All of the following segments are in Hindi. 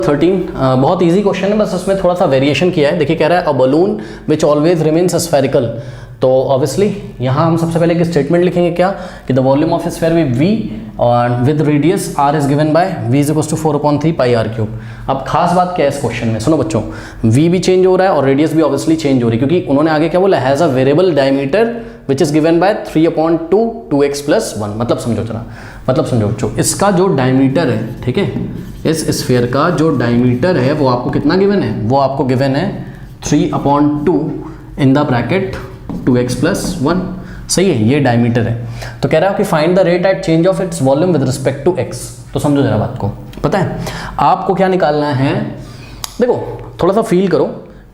13 बहुत इजी क्वेश्चन है, बस उसमें थोड़ा सा वेरिएशन किया है। देखिए कह रहा है a balloon which always remains spherical. तो ऑब्वियसली यहाँ हम सबसे पहले एक स्टेटमेंट लिखेंगे क्या कि the volume of sphere with V और with radius R is given by v is equal to 4/3 pi R cube. अब खास बात क्या है इस क्वेश्चन में, सुनो बच्चों, v भी चेंज हो रहा है और रेडियस भी ऑब्वियसली चेंज हो रही है, क्योंकि उन्होंने आगे क्या बोला, has a variable diameter which is given bye 3/2 2x + 1। मतलब समझो जरा, मतलब समझो बच्चों, इसका जो डायमीटर है, ठीक है, इस स्फीयर का जो डायमीटर है वो आपको कितना गिवन है, वो आपको गिवन है 3/2 इन द ब्रैकेट 2x + 1। सही है, ये डायमीटर है। तो कह रहा है कि find the rate at change of its volume with respect to x। तो समझो जरा बात को, पता है आपको क्या निकालना है। देखो थोड़ा सा फील करो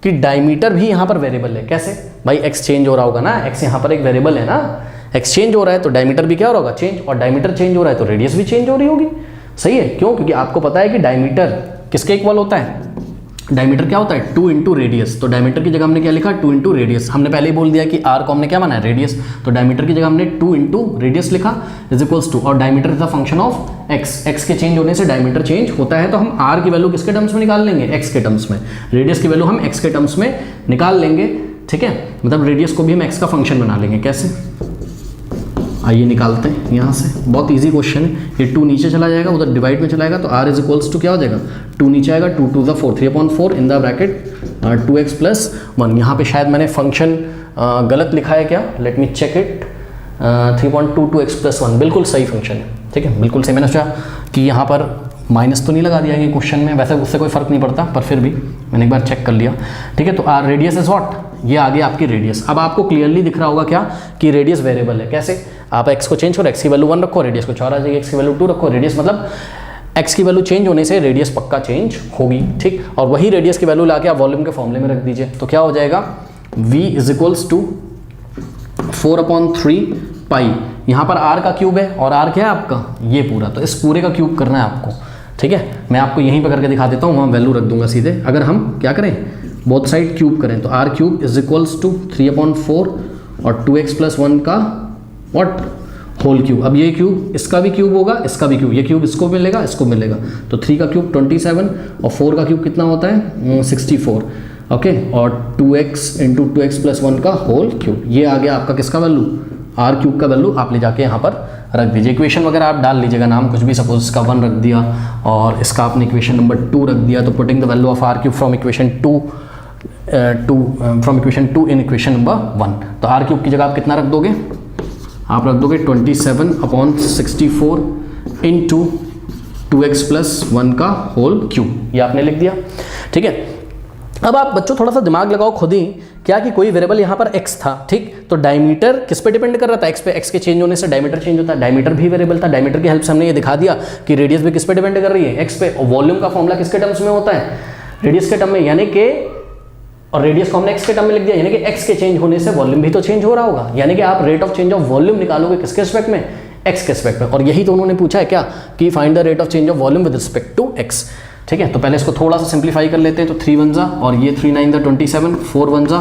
कि डायमीटर भी यहाँ पर वेरिएबल है। कैसे भाई, x चेंज हो रहा होगा ना, x यहाँ पर एक वेरिएबल है ना, x चेंज हो रहा है तो डायमीटर भी क्या हो रहा होगा, चेंज। और डायमीटर चेंज हो रहा है तो रेडियस भी चेंज हो रही होगी। सही है, क्यों? क्योंकि आपको पता है कि डायमीटर किसके इक्वल होता है, डायमीटर क्या होता है 2 × रेडियस। तो डायमीटर की जगह हमने क्या लिखा, 2 × रेडियस। हमने पहले ही बोल दिया कि r को हमने क्या माना है, रेडियस। तो डायमीटर की जगह हमने 2 × रेडियस लिखा इज इक्वल्स टू, और diameter is the function of x के चेंज होने से डायमीटर चेंज होता है। तो हम r की वैल्यू किसके टर्म्स में निकाल लेंगे, x के टर्म्स में। रेडियस की वैल्यू हम x के टर्म्स में निकाल लेंगे, ठीक है। मतलब रेडियस को भी हम x का फंक्शन बना लेंगे। कैसे, आइए निकालते हैं यहाँ से। बहुत इजी क्वेश्चन है। ये 2 नीचे चला जाएगा, उधर डिवाइड में चला जाएगा, तो r इज इक्वल्स टू क्या हो जाएगा, 2 नीचे आएगा, 2 × 4 3/4 इन द ब्रैकेट 2x + 1। यहाँ पे शायद मैंने फंक्शन गलत लिखा है क्या, let me check it. 3.2 2x + 1 बिल्कुल सही फंक्शन है, ठीक है, बिल्कुल सही। मैंने सोचा कि यहाँ पर माइनस तो नहीं लगा दिया ये क्वेश्चन में, वैसे उससे कोई फर्क नहीं पड़ता, पर फिर भी मैंने एक बार चेक कर लिया, ठीक है। तो r रेडियस इज व्हाट, ये आ गया आपकी रेडियस। अब आपको क्लियरली दिख रहा होगा क्या कि रेडियस वेरिएबल है। कैसे, आप x को चेंज करो, x की वैल्यू 1 रखो, रेडियस को 4 आ जाएगी, x की वैल्यू 2 रखो, रेडियस मतलब x की वैल्यू चेंज होने से रेडियस पक्का चेंज होगी, ठीक। और वही रेडियस की वैल्यू लाके आप वॉल्यूम के फॉर्मूले में रख दीजिए, तो क्या हो जाएगा, v इज इक्वल्स टू 4/3 पाई। यहाँ पर r का क्यूब है और r क्या है आपका, ये पूरा, तो इस पूरे का क्यूब करना है आपको, ठीक है। मैं आपको यहीं पर करके दिखा देता हूँ, वहाँ वैल्यू रख दूंगा सीधे। अगर हम क्या करें, बोथ साइड क्यूब करें, तो r³ इज इक्वल्स टू 3/4 और 2x + 1 का व्हाट, होल क्यूब। अब ये क्यूब इसका भी क्यूब होगा, इसका भी क्यूब, ये क्यूब इसको मिलेगा, इसको मिलेगा, तो 3 का क्यूब 27 और 4 का क्यूब कितना होता है 64, ओके। और 2x × 2x + 1 का होल क्यूब, ये आ गया आपका किसका वैल्यू, r³ का वैल्यू। आप ले जाके यहाँ पर रख दीजिए। इक्वेशन वगैरह आप डाल लीजिएगा, नाम कुछ भी, सपोज इसका 1 रख दिया और इसका आपने इक्वेशन नंबर 2 रख दिया, तो putting the value of r³ from equation 2 in equation number 1। तो r³ की जगह आप कितना रख दोगे, आप रख दोगे 27/64 × 2x + 1 का होल क्यूब, ये आपने लिख दिया, ठीक है। अब आप बच्चों थोड़ा सा दिमाग लगाओ खुद ही, क्या कि कोई वेरिएबल यहाँ पर x था, ठीक, तो डायमीटर किस पे डिपेंड कर रहा था, x पे। x के चेंज होने से डायमीटर चेंज होता है, डायमीटर भी वेरिएबल था। डायमीटर की हेल्प से हमने ये दिखा दिया कि रेडियस भी किस पे डिपेंड कर रही है, x पे। और वॉल्यूम का फॉर्मूला किसके टर्म्स में होता है, रेडियस के टर्म में, यानी कि, और रेडियस को हमने x के टर्म में लिख दिया, यानी कि x के चेंज होने से वॉल्यूम भी तो चेंज हो रहा होगा। यानी कि आप rate of change of volume निकालोगे किसके रिस्पेक्ट में, x के रिस्पेक्ट में। और यही तो उन्होंने पूछा है क्या कि find the rate of change of volume with respect to x, ठीक है। तो पहले इसको थोड़ा सा सिंप्लीफाई कर लेते हैं, तो 3 × 1 = और ये 3 × 9 = 27, 4 × 1 =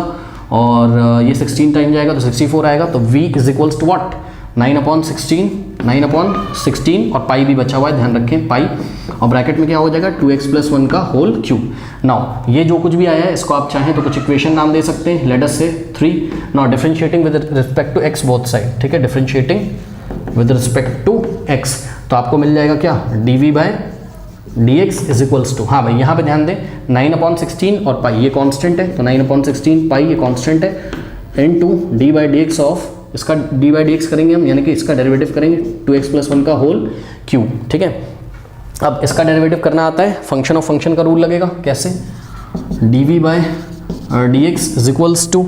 और ये 16 टाइम जाएगा तो 64 आएगा। तो v is equals to what, 9/16 और पाई भी बचा हुआ है, ध्यान रखें पाई, और ब्रैकेट में क्या हो जाएगा 2x + 1 का होल क्यूब। नाउ ये जो कुछ भी आया है इसको आप चाहें तो कुछ इक्वेशन नाम दे सकते हैं, late us say 3। Now differentiating with respect to x both side, ठीक है, differentiating with respect to x, तो आपको मिल जाएगा क्या, dv/dx इज इक्वल्स टू, हाँ भाई यहाँ पे ध्यान दें, 9/16 और पाई ये कांस्टेंट है, तो 9/16 पाई ये कांस्टेंट है, इनटू d/dx ऑफ, इसका d/dx करेंगे हम, यानी कि इसका डेरिवेटिव करेंगे 2x + 1 का होल क्यूब, ठीक है। अब इसका डेरिवेटिव करना आता है, फंक्शन ऑफ फंक्शन का रूल लगेगा। कैसे, dv/dx इज इक्वल्स टू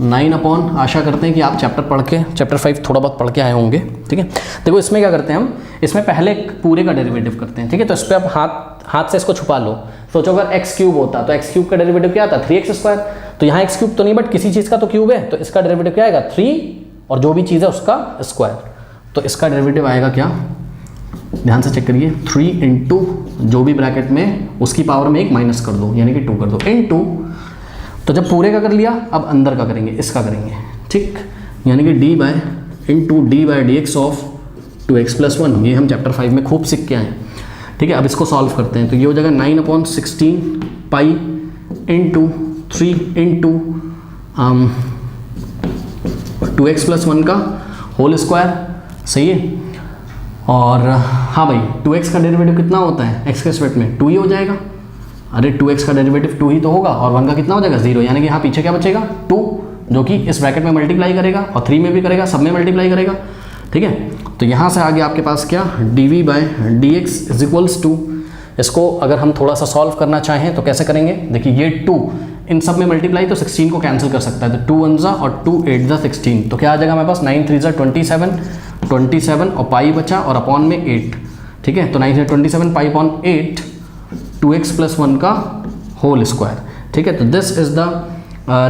9/, आशा करते हैं कि आप चैप्टर 5 थोड़ा बहुत पढ़ के आए होंगे, ठीक है। देखो इसमें क्या करते हैं हम, इसमें पहले पूरे का डेरिवेटिव करते हैं, ठीक है। तो इस पर आप हाथ से इसको छुपा लो। सोचो अगर x³ होता तो x³ का डेरिवेटिव क्या आता, 3x²। तो यहाँ x³ तो नहीं, बट किसी चीज़ का तो क्यूब है, तो इसका डेरिवेटिव क्या आएगा 3, और जो भी चीज़ है उसका स्क्वायर। तो इसका डेरिवेटिव आएगा क्या, ध्यान से चेक करिए, 3 × जो भी ब्रैकेट में उसकी पावर में 1 माइनस कर दो, यानी कि 2 कर दो, इनटू, तो जब पूरे का कर लिया अब अंदर का करेंगे, इसका करेंगे, ठीक, यानी कि d/dx ऑफ 2x + 1। ये हम चैप्टर 5 में खूब सीख के आए हैं, ठीक है, अब इसको सॉल्व करते हैं। तो ये हो जाएगा 9/16 पाई इंटू 3 इंटू 2x + 1 का होल स्क्वायर, सही है। और हाँ भाई 2x का डेरिवेटिव कितना होता है x के रिस्पेक्ट में, 2 ही हो जाएगा। अरे 2x का डेरिवेटिव 2 ही तो होगा, और 1 का कितना हो जाएगा 0, यानी कि यहाँ पीछे क्या बचेगा 2, जो कि इस ब्रैकेट में मल्टीप्लाई करेगा और 3 में भी करेगा, सब में मल्टीप्लाई करेगा, ठीक है। तो यहाँ से आगे आपके पास क्या dv/dx = 2। इसको अगर हम थोड़ा सा सॉल्व करना चाहें तो कैसे करेंगे, देखिए ये 2 इन सब में मल्टीप्लाई तो 16 को कैंसिल कर सकता है, तो 2 1 और 2 8 16, तो क्या आ जाएगा हमारे पास 9 3 27 और पाई बचा और अपॉन में 8, ठीक है। तो 9 3 27 पाई अपॉन 8 2x + 1 का होल स्क्वायर, ठीक है। तो this is the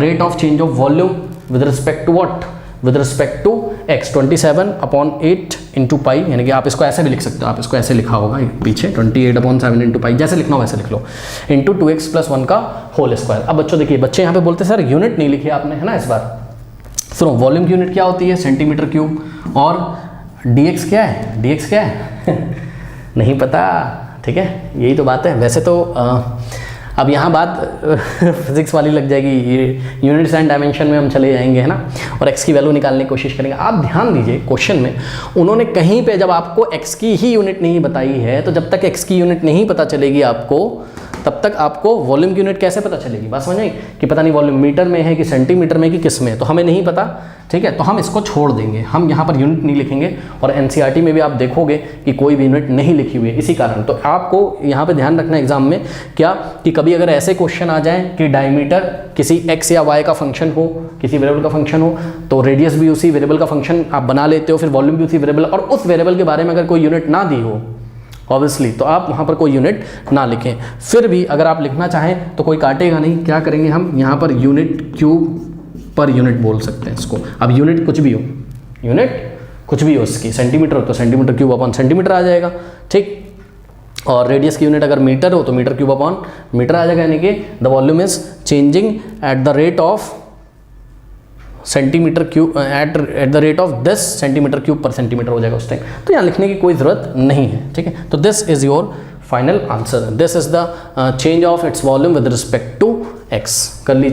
rate of change of volume with respect to what, with respect to x, 27/8 into पाई, यानी कि आप इसको ऐसे भी लिख सकते हो, आप इसको ऐसे लिखा होगा पीछे 28/7 इंटू पाई, जैसे लिखना हो वैसे लिख लो, इंटू 2x + 1 का होल स्क्वायर। अब बच्चों देखिए, बच्चे यहाँ पे बोलते हैं सर यूनिट नहीं लिखी आपने, है ना इस बार। सुनो, वॉल्यूम की यूनिट क्या होती है सेंटीमीटर क्यूब, और dx क्या है, dx क्या है नहीं पता, ठीक है, यही तो बात है। वैसे तो अब यहाँ बात फिजिक्स वाली लग जाएगी, ये यूनिट्स एंड डायमेंशन में हम चले जाएंगे, है ना, और x की वैल्यू निकालने की कोशिश करेंगे। आप ध्यान दीजिए क्वेश्चन में उन्होंने कहीं पे जब आपको x की ही यूनिट नहीं बताई है, तो जब तक x की यूनिट नहीं पता चलेगी आपको, तब तक आपको वॉल्यूम की यूनिट कैसे पता चलेगी, बात समझ आई, कि पता नहीं वॉल्यूम मीटर में है कि सेंटीमीटर में कि किस में, तो हमें नहीं पता, ठीक है। तो हम इसको छोड़ देंगे, हम यहाँ पर यूनिट नहीं लिखेंगे, और एनसीईआरटी में भी आप देखोगे कि कोई भी यूनिट नहीं लिखी हुई है इसी कारण। तो आपको यहाँ पे ध्यान रखना एग्जाम में क्या, कि कभी अगर ऐसे क्वेश्चन आ जाए कि डायमीटर किसी x या y का फंक्शन हो, किसी वेरिएबल का फंक्शन हो, तो रेडियस भी उसी वेरिएबल का फंक्शन आप बना लेते हो, फिर वॉल्यूम भी उसी वेरिएबल, और उस वेरिएबल के बारे में अगर कोई यूनिट ना दी हो ऑब्वियसली, तो आप वहाँ पर कोई यूनिट ना लिखें। फिर भी अगर आप लिखना चाहें तो कोई काटेगा नहीं, क्या करेंगे हम यहाँ per unit cube per unit बोल सकते हैं इसको। अब यूनिट कुछ भी हो, यूनिट कुछ भी हो इसकी, सेंटीमीटर हो तो सेंटीमीटर क्यूब अपॉन सेंटीमीटर आ जाएगा, ठीक। और रेडियस की यूनिट अगर मीटर हो तो मीटर क्यूब अपॉन मीटर आ जाएगा, यानी कि the volume is changing at the rate of centimetre cube at the rate of 10 centimetre cube पर सेंटीमीटर हो जाएगा उस टाइम। तो यहाँ लिखने की कोई ज़रूरत नहीं है, ठीक है। तो this is your final answer, this is the change of its volume with respect to x। कर लीजिए।